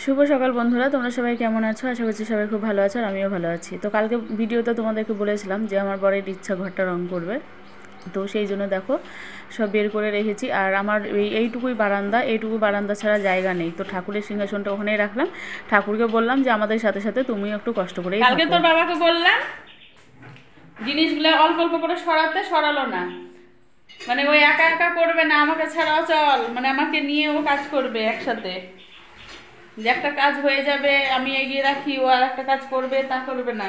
শুভ সকাল বন্ধুরা, তোমরা সবাই কেমন আছো? আশা করছি সবাই খুব ভালো আছো আর আমিও ভালো আছি। তো কালকে ভিডিওতে তোমাদেরকে বলেছিলাম যে আমার বরের ইচ্ছা ঘরটা রং করবে, তো সেই জন্য দেখো সব বের করে রেখেছি। আর আমার এইটুকু বারান্দা ছাড়া জায়গা নেই, তো ঠাকুরের সিংহাসনটা ওখানেই রাখলাম। ঠাকুরকে বললাম যে আমাদের সাথে সাথে তুমিও একটু কষ্ট করেই থাকো। কালকে তোর বাবাকে বললাম জিনিসগুলো অল্প অল্প করে সরালো না, মানে ওই একা একা করবে না, আমাকে ছাড়াও চল, মানে আমাকে নিয়ে ও কাজ করবে একসাথে। যে একটা কাজ হয়ে যাবে আমি এগিয়ে রাখি, ও আর একটা কাজ করবে তা করবে না।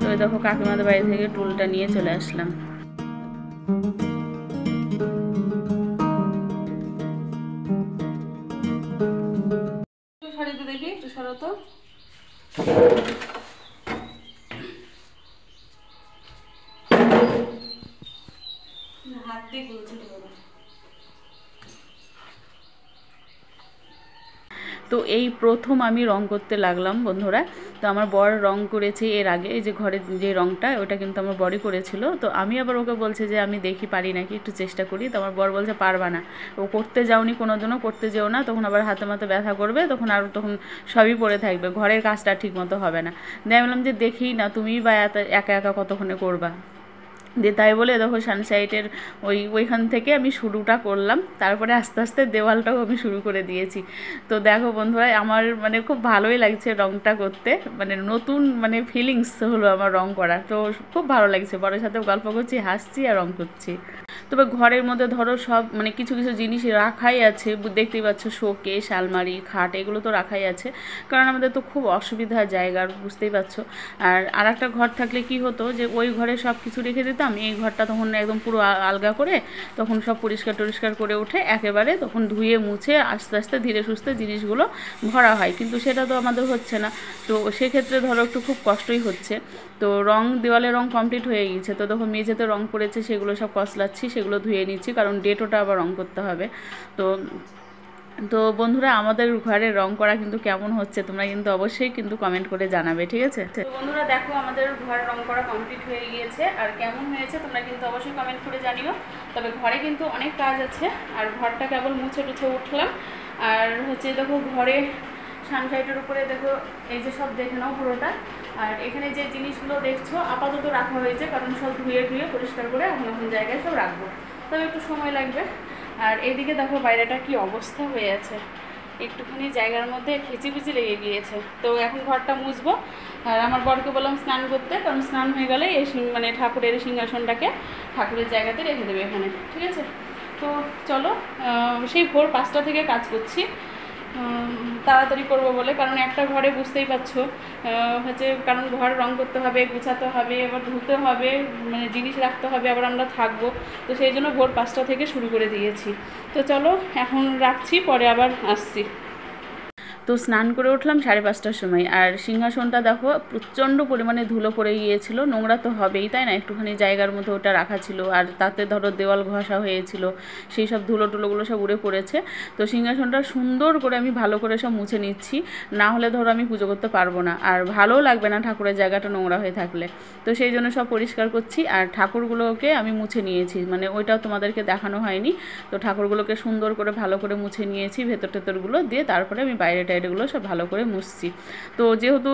তো দেখো কাকিমাদের বাড়ি থেকে টুলটা নিয়ে চলে আসলাম। শাড়িতে দেখি একটু সরো তো। হাত দিয়ে গুলছে তো এই প্রথম আমি রং করতে লাগলাম বন্ধুরা। তো আমার বর রং করেছে এর আগে, এই যে ঘরের যে রংটা ওটা কিন্তু আমার বরই করেছিল। তো আমি আবার ওকে বলছে যে আমি দেখি পারি নাকি, একটু চেষ্টা করি। তো আমার বর বলছে পারবা না, ও করতে যাওনি কোনো দিনও, করতে যেও না, তখন আবার হাতে মাথে ব্যথা করবে, তখন সবই পড়ে থাকবে, ঘরের কাজটা ঠিক মতো হবে না। দিয়ে আমি বললাম যে দেখি না, তুমিই বা একা একা কতক্ষণে করবা। দিয়ে তাই বলে দেখো সানসাইটের ওইখান থেকে আমি শুরুটা করলাম, তারপরে আস্তে আস্তে দেওয়ালটাও আমি শুরু করে দিয়েছি। তো দেখো বন্ধুরা, আমার মানে খুব ভালোই লাগছে রংটা করতে, মানে নতুন মানে ফিলিংস হলো আমার রং করা। তো খুব ভালো লাগছে, বরের সাথে গল্প করছি, হাসছি আর রং করছি। তবে ঘরের মধ্যে ধরো সব মানে কিছু কিছু জিনিস রাখাই আছে, দেখতেই পাচ্ছ, শোকেস, আলমারি, খাট, এগুলো তো রাখাই আছে, কারণ আমাদের তো খুব অসুবিধা জায়গার, বুঝতেই পারছো। আর একটা ঘর থাকলে কি হতো যে ওই ঘরে সব কিছু রেখে দিতাম, এই ঘরটা তখন একদম পুরো আলগা করে তখন সব পরিষ্কার করে উঠে একেবারে তখন ধুয়ে মুছে আস্তে আস্তে ধীরে সুস্থে জিনিসগুলো ভরা হয়, কিন্তু সেটা তো আমাদের হচ্ছে না। তো সেক্ষেত্রে ধরো একটু খুব কষ্টই হচ্ছে। তো দেওয়ালে রং কমপ্লিট হয়ে গিয়েছে, তো দেখো মেঝেতে রং পড়েছে, সেগুলো সব কসলাচ্ছি, সেগুলো ধুয়ে নিচ্ছি, কারণ ডেটোটা আবার রং করতে হবে। তো তো বন্ধুরা, আমাদের ঘরে রং করা কিন্তু কেমন হচ্ছে তোমরা কিন্তু অবশ্যই কিন্তু কমেন্ট করে জানাবে, ঠিক আছে? তো বন্ধুরা দেখো, আমাদের ঘরে রং করা কমপ্লিট হয়ে গিয়েছে, আর কেমন হয়েছে তোমরা কিন্তু অবশ্যই কমেন্ট করে জানিও। তবে ঘরে কিন্তু অনেক কাজ আছে, আর ঘরটা কেবল মুছে টুছে উঠলাম। আর হচ্ছে দেখো ঘরে সানসাইটের উপরে দেখো এই যে সব দেখে নাও পুরোটা। আর এখানে যে জিনিসগুলো দেখছো আপাতত রাখা হয়েছে, কারণ সব ধুয়ে পরিষ্কার করে এখন জায়গায় সব রাখবো, তবে একটু সময় লাগবে। আর এইদিকে দেখো বাইরেটা কি অবস্থা হয়ে আছে, একটুখানি জায়গার মধ্যে খিচিপিচি লেগে গিয়েছে। তো এখন ঘরটা মুছবো, আর আমার বরকে বললাম স্নান করতে, কারণ স্নান হয়ে গেলে এই মানে ঠাকুরের সিংহাসনটাকে ঠাকুরের জায়গাতে রেখে দেবে এখানে, ঠিক আছে? তো চলো, সেই ভোর 5টা থেকে কাজ করছি, তাড়াতাড়ি করবো বলে, কারণ একটা ঘরে বুঝতেই পারছো হচ্ছে, কারণ ঘর রং করতে হবে, গুছাতে হবে, আবার ধুতে হবে, মানে জিনিস রাখতে হবে, আবার আমরা থাকবো। তো সেই জন্য ভোর 5টা থেকে শুরু করে দিয়েছি। তো চলো এখন রাখছি, পরে আবার আসছি। তো স্নান করে উঠলাম 5:30টার সময়, আর সিংহাসনটা দেখো প্রচণ্ড পরিমাণে ধুলো পড়ে গিয়েছিল, নোংরা তো হবেই তাই না, একটুখানি জায়গার মধ্যে ওটা রাখা ছিল, আর তাতে ধরো দেওয়াল ঘষা হয়েছিল, সেই সব টুলোগুলো সব উড়ে পড়েছে। তো সিংহাসনটা সুন্দর করে আমি ভালো করে সব মুছে নিচ্ছি, না হলে ধরো আমি পুজো করতে পারবো না, আর ভালোও লাগবে না ঠাকুরের জায়গাটা নোংরা হয়ে থাকলে। তো সেই জন্য সব পরিষ্কার করছি, আর ঠাকুরগুলোকে আমি মুছে নিয়েছি, মানে ওইটাও তোমাদেরকে দেখানো হয়নি। তো ঠাকুরগুলোকে সুন্দর করে ভালো করে মুছে নিয়েছি, ভেতরগুলো দিয়ে, তারপরে আমি টাইরেগুলো সব ভালো করে মুছছি। তো যেহেতু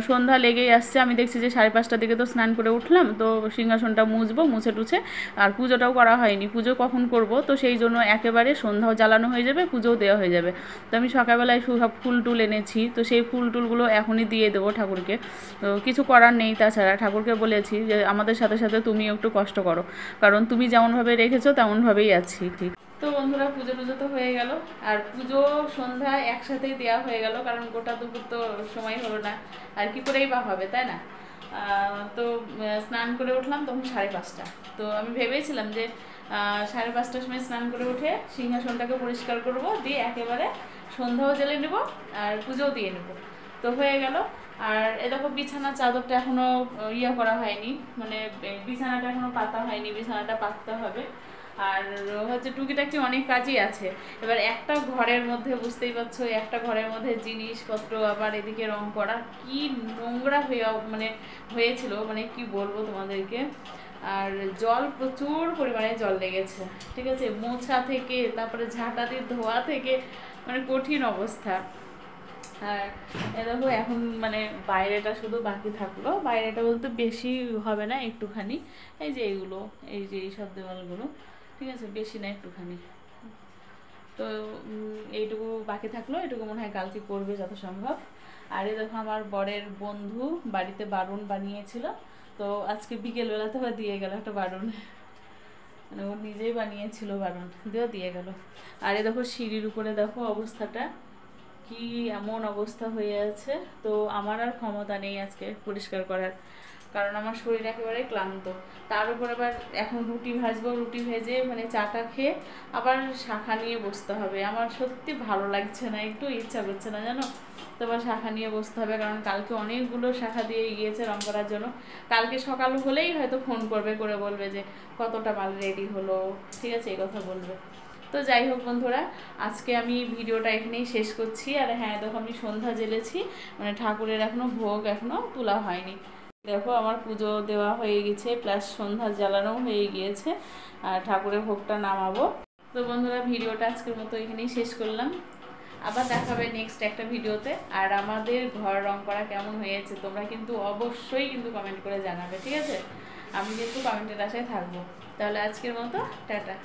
সন্ধ্যা লেগেই আসছে, আমি দেখছি যে 5:30টার দিকে তো স্নান করে উঠলাম, তো সিংহাসনটা মুছবো, মুছে টুছে, আর পুজোটাও করা হয়নি, পুজো কখন করব, তো সেই জন্য একেবারে সন্ধ্যাও জ্বালানো হয়ে যাবে, পুজোও দেওয়া হয়ে যাবে। তো আমি সকালবেলায় সব ফুল টুল এনেছি, তো সেই ফুল টুলগুলো এখনই দিয়ে দেবো ঠাকুরকে। তো কিছু করার নেই, তাছাড়া ঠাকুরকে বলেছি যে আমাদের সাথে সাথে তুমিও একটু কষ্ট করো, কারণ তুমি যেমনভাবে রেখেছো তেমনভাবেই আছি, ঠিক। তো বন্ধুরা, পুজো তো হয়ে গেল, আর পুজো সন্ধ্যা একসাথেই দেওয়া হয়ে গেল, কারণ গোটা দুপুর তো সময় হলো না, আর কি করেই বা হবে, তাই না? তো স্নান করে উঠলাম তখন 5:30। তো আমি ভেবেছিলাম যে 5:30টার সময় স্নান করে উঠে সিংহাসনটাকে পরিষ্কার করব, দিয়ে একেবারে সন্ধ্যাও জ্বেলে নেব আর পুজোও দিয়ে নেব। তো হয়ে গেল। আর এ দেখো বিছানার চাদরটা এখনও করা হয়নি, মানে বিছানাটা এখনও পাতা হয়নি, বিছানাটা পাততে হবে। আর হচ্ছে টুকিটাকি অনেক কাজই আছে। এবার একটা ঘরের মধ্যে বুঝতেই পারছো, একটা ঘরের মধ্যে জিনিসপত্র, আবার এদিকে রং করা, কি নোংরা হয়েছিল, মানে কি বলবো তোমাদেরকে। আর প্রচুর পরিমাণে জল লেগেছে, ঠিক আছে, মোছা থেকে, তারপরে ঝাঁটা দিয়ে ধোয়া থেকে, মানে কঠিন অবস্থা। আর দেখো এখন মানে বাইরেটা শুধু বাকি থাকলো, বাইরেটা বলতে বেশি হবে না, একটুখানি এই যে এইগুলো, এই যে এইসব দেওয়ালগুলো, ঠিক আছে, বেশি না, একটুখানি। তো এইটুকু বাকি থাকলো, এটুকু মনে হয় কালকে করবে যত সম্ভব। আর এই দেখো আমার বরের বন্ধু বাড়িতে বারুন বানিয়েছিল, তো আজকে বিকেলবেলাতে আবার দিয়ে গেল একটা বারুন, মানে ও নিজেই বানিয়েছিল বারুন, দিয়েও দিয়ে গেল। আর এই দেখো সিঁড়ির উপরে দেখো অবস্থাটা কি, এমন অবস্থা হয়ে আছে। তো আমার আর ক্ষমতা নেই আজকে পরিষ্কার করার, কারণ আমার শরীর একেবারে ক্লান্ত। তার উপর আবার এখন রুটি ভাজবো, রুটি ভেজে মানে চাটা খেয়ে আবার শাখা নিয়ে বসতে হবে। আমার সত্যি ভালো লাগছে না, একটু ইচ্ছা করছে না জানো। তো আবার শাখা নিয়ে বসতে হবে, কারণ কালকে অনেকগুলো শাখা দিয়ে গিয়েছে রং করার জন্য। কালকে সকাল হলেই হয়তো ফোন করবে, করে বলবে যে কতটা মাল রেডি হলো, ঠিক আছে, এই কথা বলবে। তো যাই হোক বন্ধুরা, আজকে আমি ভিডিওটা এখানেই শেষ করছি। আর হ্যাঁ দেখো আমি সন্ধ্যা জ্বেলেছি, মানে ঠাকুরের এখনও ভোগ এখনও তোলা হয়নি। দেখো আমার পুজো দেওয়া হয়ে গেছে, প্লাস সন্ধ্যা জ্বালানো হয়ে গিয়েছে, আর ঠাকুরের ভোগটা নামাবো। তো বন্ধুরা ভিডিওটা আজকের মতো এখানেই শেষ করলাম, আবার দেখাবে নেক্সট একটা ভিডিওতে। আর আমাদের ঘর রং করা কেমন হয়েছে তোমরা কিন্তু অবশ্যই কিন্তু কমেন্ট করে জানাবে, ঠিক আছে? আমি কিন্তু কমেন্টের আশায় থাকবো। তাহলে আজকের মতো টাটা।